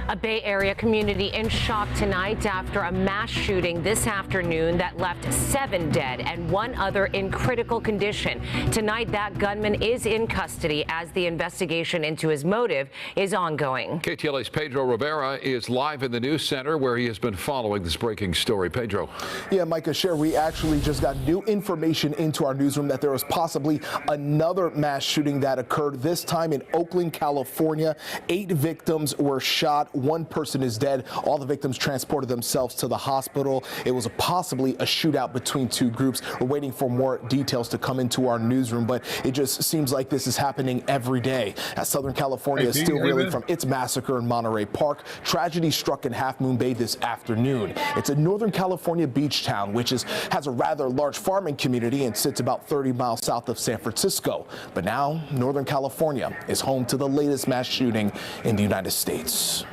A Bay Area community in shock tonight after a mass shooting this afternoon that left 7 dead and 1 other in critical condition. Tonight, that gunman is in custody as the investigation into his motive is ongoing. KTLA's Pedro Rivera is live in the news center where he has been following this breaking story. Pedro. Yeah, Micah, Cher, we actually just got new information into our newsroom that there was possibly another mass shooting that occurred, this time in Oakland, California. 8 victims were shot. 1 person is dead. All the victims transported themselves to the hospital. It was possibly a shootout between 2 groups. We're waiting for more details to come into our newsroom, but it just seems like this is happening every day as Southern California is still reeling from its massacre in Monterey Park. Tragedy struck in Half Moon Bay this afternoon. It's a Northern California beach town, which has a rather large farming community and sits about 30 miles south of San Francisco. But now Northern California is home to the latest mass shooting in the United States.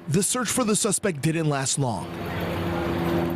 The search for the suspect didn't last long.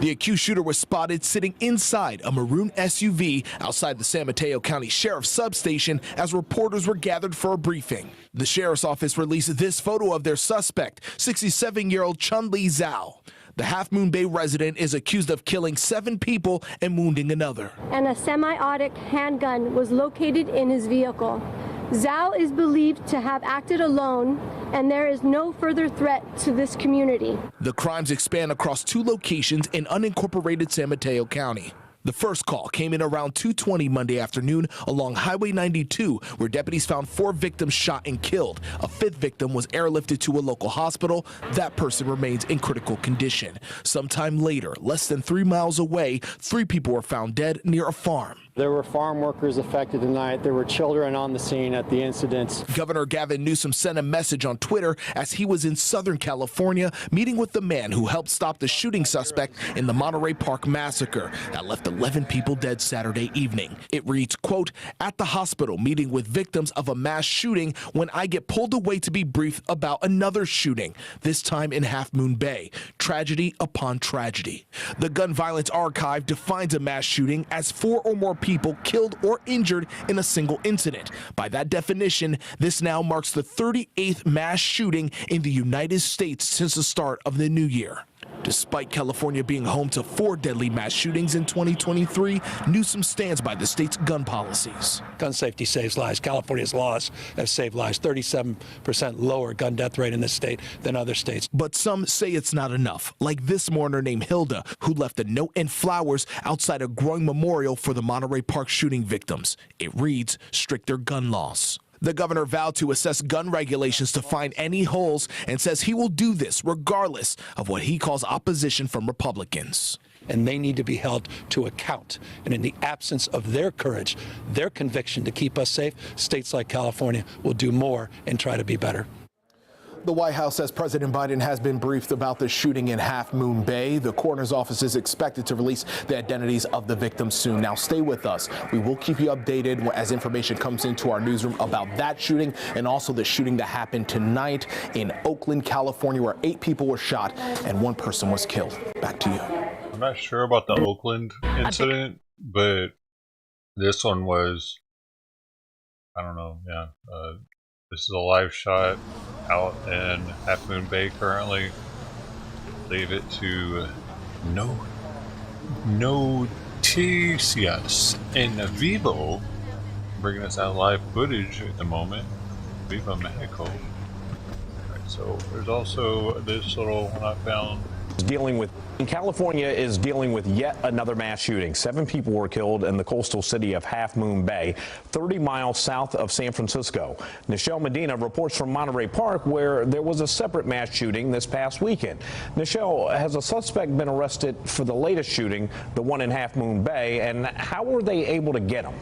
The accused shooter was spotted sitting inside a maroon SUV outside the San Mateo County Sheriff's substation as reporters were gathered for a briefing. The sheriff's office released this photo of their suspect, 67-year-old Chun-Li Zhao. The Half Moon Bay resident is accused of killing 7 people and wounding another. And a semi-automatic handgun was located in his vehicle. Zhao is believed to have acted alone, and there is no further threat to this community. The crimes expand across 2 locations in unincorporated San Mateo County. The first call came in around 2:20 Monday afternoon along Highway 92, where deputies found 4 victims shot and killed. A 5th victim was airlifted to a local hospital. That person remains in critical condition. Sometime later, less than 3 miles away, 3 people were found dead near a farm. There were farm workers affected tonight. There were children on the scene at the incidents. Governor Gavin Newsom sent a message on Twitter as he was in Southern California meeting with the man who helped stop the shooting suspect in the Monterey Park massacre that left 11 people dead Saturday evening. It reads, quote, "At the hospital meeting with victims of a mass shooting when I get pulled away to be briefed about another shooting, this time in Half Moon Bay. Tragedy upon tragedy." The Gun Violence Archive defines a mass shooting as 4 or more people killed or injured in a single incident. By that definition, this now marks the 38th mass shooting in the United States since the start of the new year. Despite California being home to 4 deadly mass shootings in 2023, Newsom stands by the state's gun policies. Gun safety saves lives. California's laws have saved lives. 37% lower gun death rate in this state than other states. But some say it's not enough, like this mourner named Hilda, who left a note and flowers outside a growing memorial for the Monterey Park shooting victims. It reads, "Stricter gun laws." The governor vowed to assess gun regulations to find any holes and says he will do this regardless of what he calls opposition from Republicans. And they need to be held to account. And in the absence of their courage, their conviction to keep us safe, states like California will do more and try to be better. The White House says President Biden has been briefed about the shooting in Half Moon Bay. The coroner's office is expected to release the identities of the victims soon. Now stay with us. We will keep you updated as information comes into our newsroom about that shooting and also the shooting that happened tonight in Oakland, California, where 8 people were shot and 1 person was killed. Back to you. I'm not sure about the Oakland incident, but this one was, I don't know, yeah. This is a live shot out in Half Moon Bay currently. Leave it to Noticias in Vivo, bringing us out live footage at the moment. Viva Mexico. Right, so there's also this little one I found. California is dealing with yet another mass shooting. 7 people were killed in the coastal city of Half Moon Bay, 30 miles south of San Francisco. Nichelle Medina reports from Monterey Park, where there was a separate mass shooting this past weekend. Nichelle, has a suspect been arrested for the latest shooting, the one in Half Moon Bay, and how were they able to get him?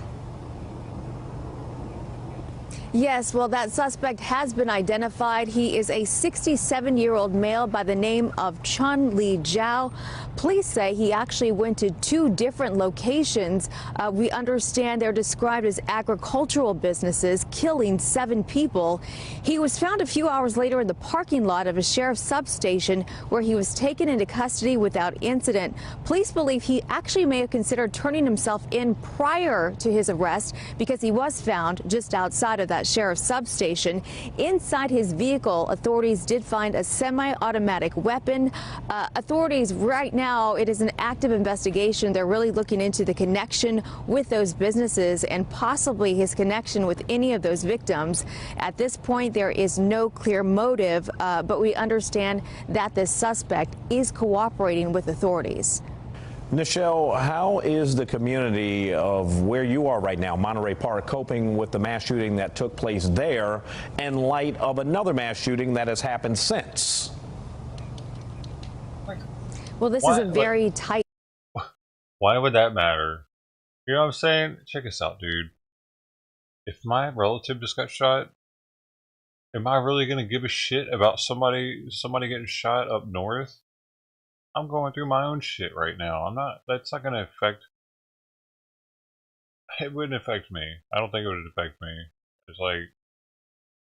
Yes, well, that suspect has been identified. He is a 67-year-old male by the name of Chun-Li Zhao. Police say he actually went to 2 different locations. We understand they're described as agricultural businesses, killing 7 people. He was found a few hours later in the parking lot of a sheriff's substation, where he was taken into custody without incident. Police believe he actually may have considered turning himself in prior to his arrest because he was found just outside of that that sheriff's substation. Inside his vehicle, authorities did find a semi-automatic weapon. Authorities right now, it is an active investigation. They're really looking into the connection with those businesses and possibly his connection with any of those victims. At this point, there is no clear motive, but we understand that this suspect is cooperating with authorities. Nichelle, how is the community of where you are right now, Monterey Park, coping with the mass shooting that took place there in light of another mass shooting that has happened since? Well, this is a very tight. Why would that matter? You know what I'm saying? Check this out, dude. If my relative just got shot, am I really gonna give a shit about somebody getting shot up north? I'm going through my own shit right now. I'm not. That's not gonna affect. It wouldn't affect me. I don't think it would affect me. It's like,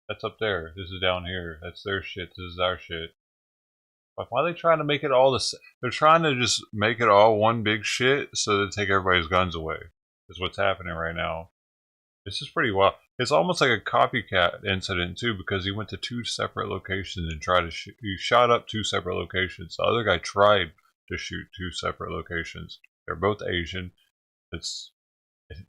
that's up there. This is down here. That's their shit. This is our shit. Like, why are they trying to make it all this? They're trying to just make it all one big shit so they take everybody's guns away. Is what's happening right now. This is pretty wild. It's almost like a copycat incident too, because he went to 2 separate locations and tried to shoot. He shot up 2 separate locations. The other guy tried to shoot 2 separate locations. They're both Asian. It's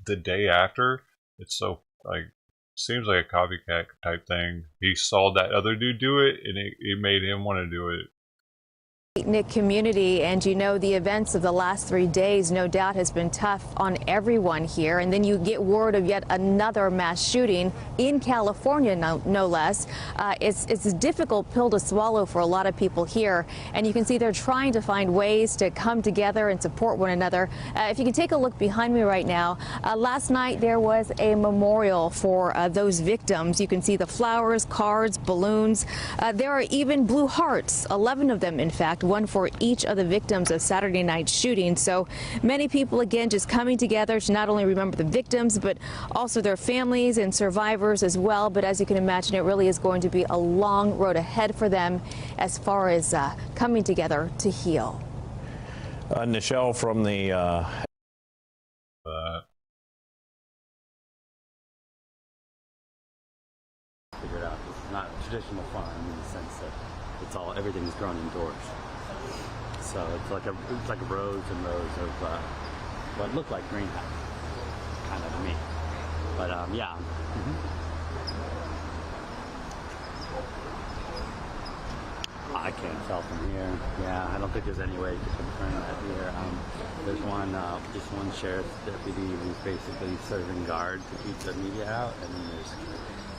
the day after. It's so like, seems like a copycat type thing. He saw that other dude do it, and it made him want to do it. Knit community, and you know the events of the last 3 days no doubt has been tough on everyone here, and then you get word of yet another mass shooting in California, no less. It's a difficult pill to swallow for a lot of people here, and you can see they're trying to find ways to come together and support one another. If you can take a look behind me right now, last night there was a memorial for those victims. You can see the flowers, cards, balloons. There are even blue hearts, 11 of them in fact, one for each of the victims of Saturday night's shooting. So many people, again, just coming together to not only remember the victims, but also their families and survivors as well. But as you can imagine, it really is going to be a long road ahead for them as far as coming together to heal. Nichelle, from the figured out this is not a traditional farm in the sense that everything's grown indoors. So it's like rows and rows of what looked like greenhouse, kind of to me. But yeah. I can't tell from here. Yeah, I don't think there's any way to confirm that here. There's just one sheriff's deputy who's basically serving guard to keep the media out, and then there's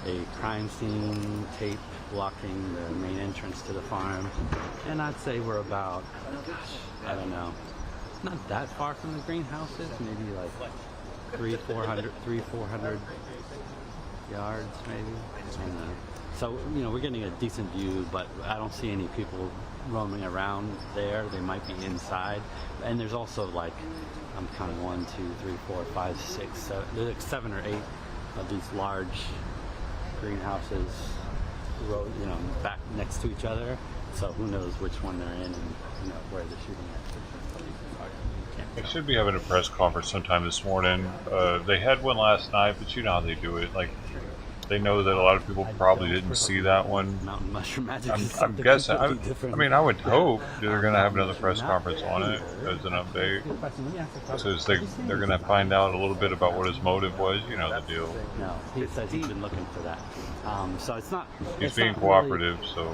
a crime scene tape blocking the main entrance to the farm. And I'd say we're about, I don't know, not that far from the greenhouses, maybe like 300-400 yards maybe. And, so, you know, we're getting a decent view, but I don't see any people roaming around there. They might be inside. And there's also like, I'm counting 1, 2, 3, 4, 5, 6, 7, there's like 7 or 8 of these large greenhouses, you know, back next to each other. So who knows which one they're in and, you know, where they're shooting at. They should be having a press conference sometime this morning. They had one last night, but you know how they do it. Like, they know that a lot of people probably didn't see that one. Mountain mushroom magic. I'm guessing. I mean, I would hope they're going to have another press conference on it as an update, because they're going to find out a little bit about what his motive was. You know the deal. No, he says he's been looking for that. So it's not. He's being cooperative. Really, so.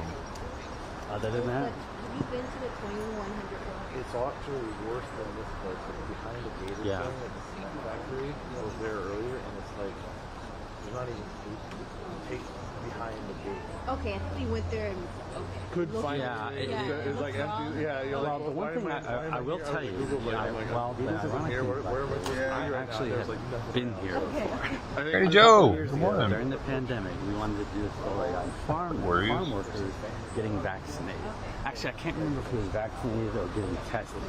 Other than that. Have you been to the 2100 block? It's actually worse than this place. It's behind the gate or something, like the seed factory. I was there earlier, and it's like there's not even take behind the gate. Okay, I thought you went there and could find it. It's like empty. Yeah, you're well, like, the one thing I will tell you, I've actually have been here before. Hey Joe, good morning. During the pandemic, we wanted to do a story on farm workers getting vaccinated. Actually, I can't remember if he was vaccinated or getting tested,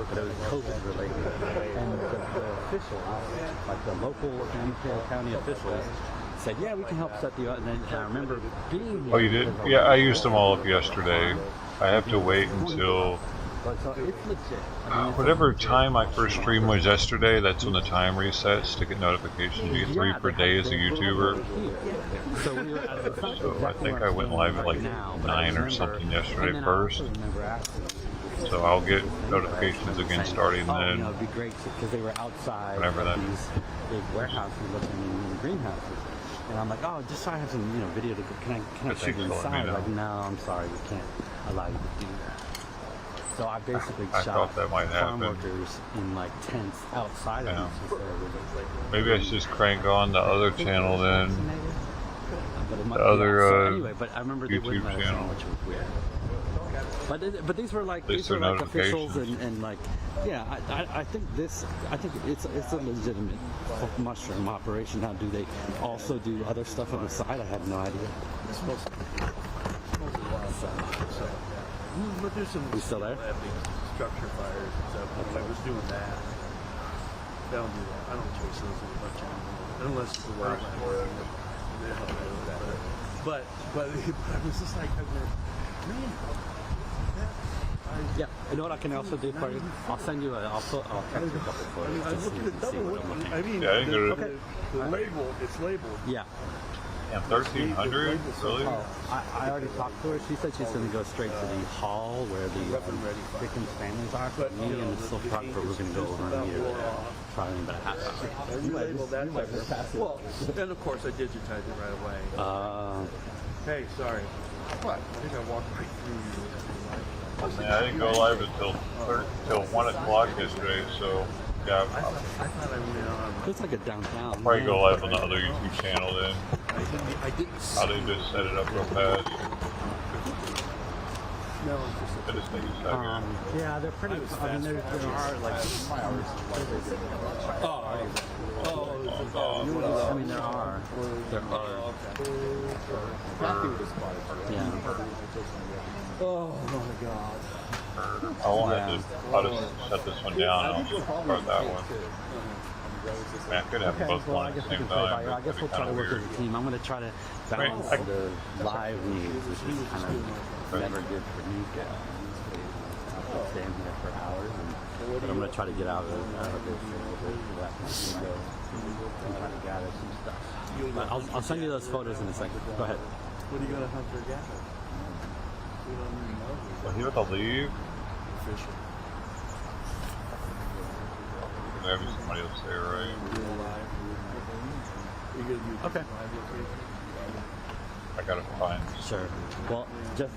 but it was COVID related. And the officials, like the local San Mateo County officials, said, yeah, we can help set the up. And then I remember being here. Oh, you did? Yeah, I used them all up yesterday. I have to wait until But so it's legit. I mean, Whatever time my first stream was yesterday, that's when the time resets to get notifications. You get 3 per day as a YouTuber. So we were at the site So I think I went live at like 9 or something yesterday first. So I'll get notifications again starting then. You know, it'd be great because they were outside Whatever that these big warehouses looking greenhouses. And I'm like, oh, just so I have some, you know, video to can I shoot inside? Like, no, I'm sorry, we can't allow you to do that. So I basically shot farm workers in like tents outside of these facilities. Maybe I should just crank on the other channel then. The So other anyway, but I remember they wouldn't let us channel. on, which was weird. But these were like These are like officials notifications. and like I think it's a legitimate mushroom operation. Now, do they also do other stuff on the side? I have no idea. But there's some. You still there? Structure fires and stuff. Okay. I was doing that. I don't do that. I don't chase those as much anymore, unless it's the worst. But I was just like, I went, man. Yeah, you know what I can also do for you? I'll send you I'll text you a couple photos. I was looking at double. I mean, Yeah, I think the label, it's labeled. Yeah. And 1,300? Really? Oh, I already talked to her. She said she's going to go straight to the hall where the victims' families are. But me and the still photographer, we're going to go over and meet her there. Probably in about a half hour. You labeled that. Well, and of course I digitized it right away. Hey, sorry. What? I think I walked right through you. Yeah, I didn't go live until 1 o'clock yesterday, so yeah. I thought I went on. Looks like a downtown. I'll probably go live on the other YouTube channel then. I didn't. How they just set it up real fast. No, it's I just think it's second. Yeah, they're pretty. I mean, there are like. I mean, there are. Yeah. Oh my God. I'll just shut this one down and I'll start that one. Man, I could have both Well, on I at guess the we same can play by time. ear. I guess we'll try to work as a team. I'm going to try to balance the live news, which is kind of never good for me. I'll stay in here for hours, but I'm going to try to get out of this for that point and try to gather some stuff. But I'll send you those photos in a second. Go ahead. What are you going to hunt or gather? We don't even know. Well, he with the leave? Official. There'll be somebody else there, right? Okay. I gotta find. Sure. Well, just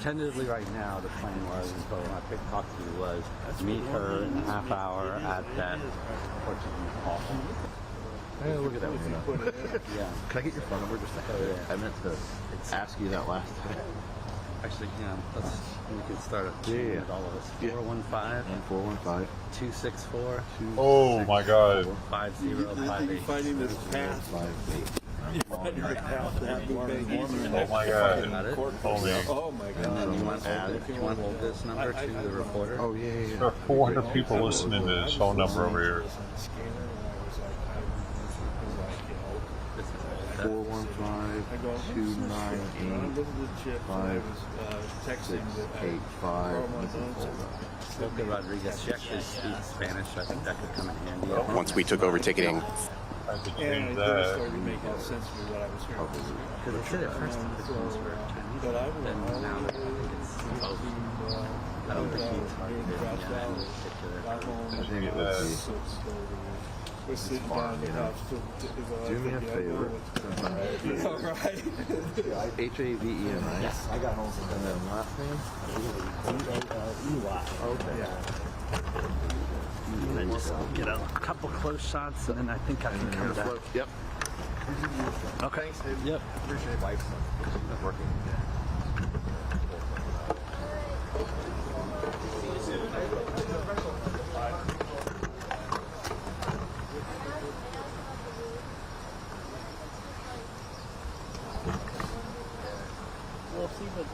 tentatively right now, the plan was, until when I talked to you, was meet her in a half hour at that Portuguese hall. Hey, look at that one. Yeah. Can I get your phone number just a second? I meant to ask you that last time. Actually, yeah, we can start with all of us. 415 264 Oh my God. 5058. Finding this path. Oh my God. Hold me. Oh my God. And then you want to hold this number to the reporter? Oh yeah. There are 400 people listening to this phone number over here. 415-298-5685. Boca Rodriguez, she actually speaks Spanish. I think that could come in handy. Once we took over ticketing. I could And change then it that. started making sense to me what I was hearing. Because it said at first that the phones were Chinese, But I then now I think it's both. I don't think he's hard to get in particular. We're sitting down the house. Do me a favor. H-A-V-E-N, right? Yes, I got home. And then last name? Okay. And then just get a couple close shots, and then I think I can come back. Yep. Okay. Yep. Appreciate life. It's working. Well, see, but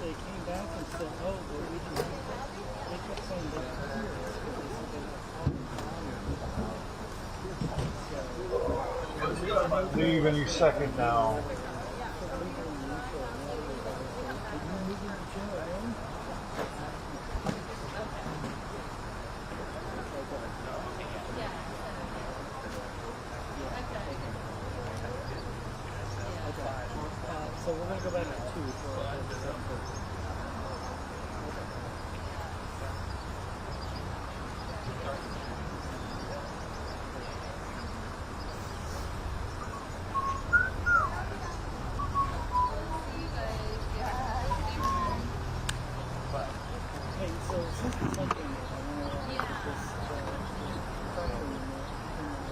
they came back and said, oh, well, we didn't have that. They kept saying that. Leave any second now. we're gonna go back at 2 for 7:30. Hey, so since it's something, I want to get this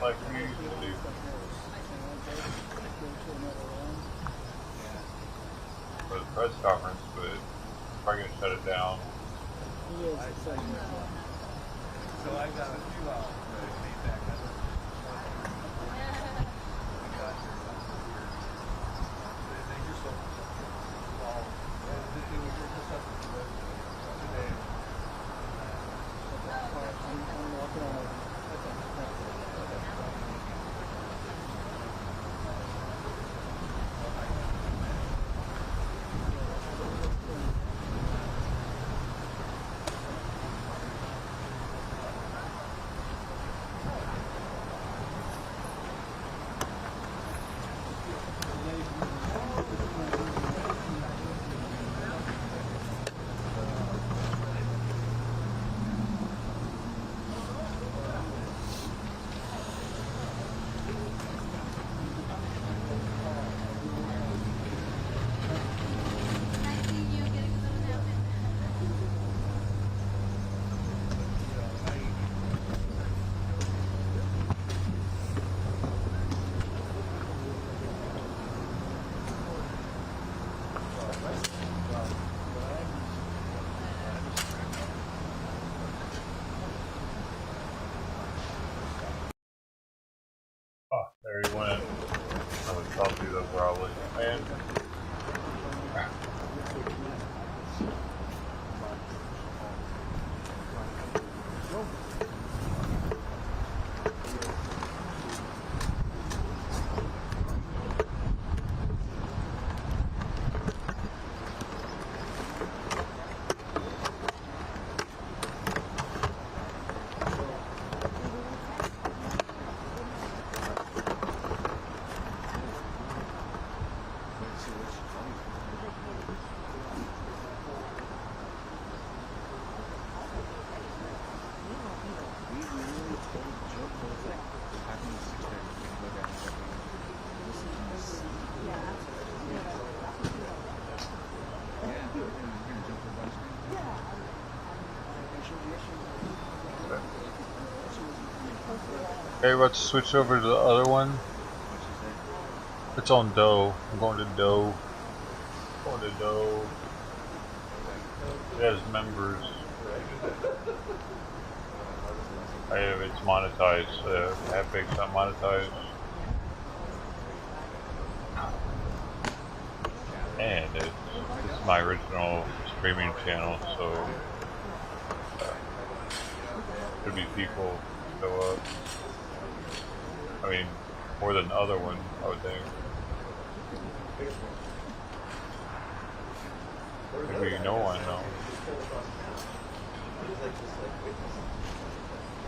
Like we usually do. For the press conference, but probably gonna shut it down. So I got a few feedback. They just don't. Well, it was just up today. I'm walking on it. Oh, there he went. I would talk to you though, probably. Man. Okay, let's switch over to the other one. It's on Doe. I'm going to Doe. Going to Doe. It has members. I have it's monetized. Epic's not monetized. And it's my original streaming channel, so could be people show up. I mean, more than the other one, I would think. Maybe no one, no.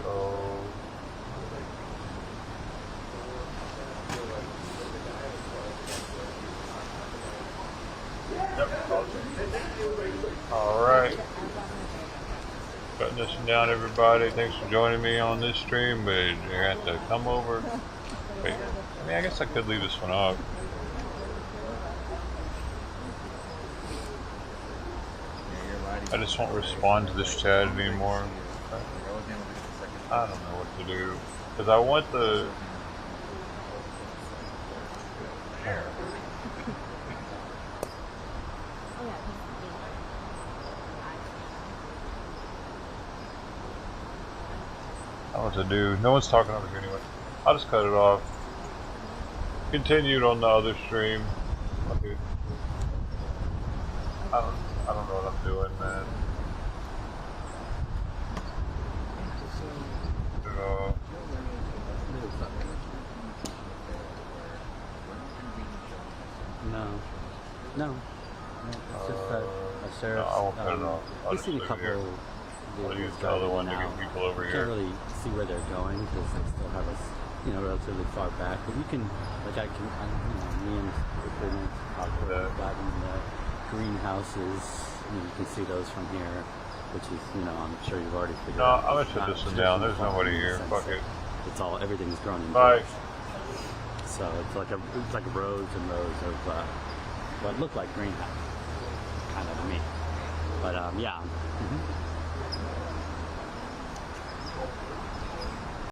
So... Alright. Shutting this down, everybody. Thanks for joining me on this stream, but you're gonna have to come over. Wait, I mean, I guess I could leave this one up. I just won't respond to this chat anymore. I don't know what to do. Because I want the... I don't know what to do. No one's talking over here anyway. I'll just cut it off. Continued on the other stream. Okay. I don't know what I'm doing, man. No. It's just a sheriff's. No, I won't cut it off. We've seen a couple. I'll use the other one to get people over you here. can't really see where they're going because they still have us you know, relatively far back. But you can, like me and the Goodman talked about in the greenhouses. You can see those from here, which is, I'm sure you've already figured out. No, I'm gonna shut this one down. There's nobody here. Fuck it. It's all, everything's grown in Bye. doors. So it's like rows and rows of what look like greenhouse, kind of to me. But yeah.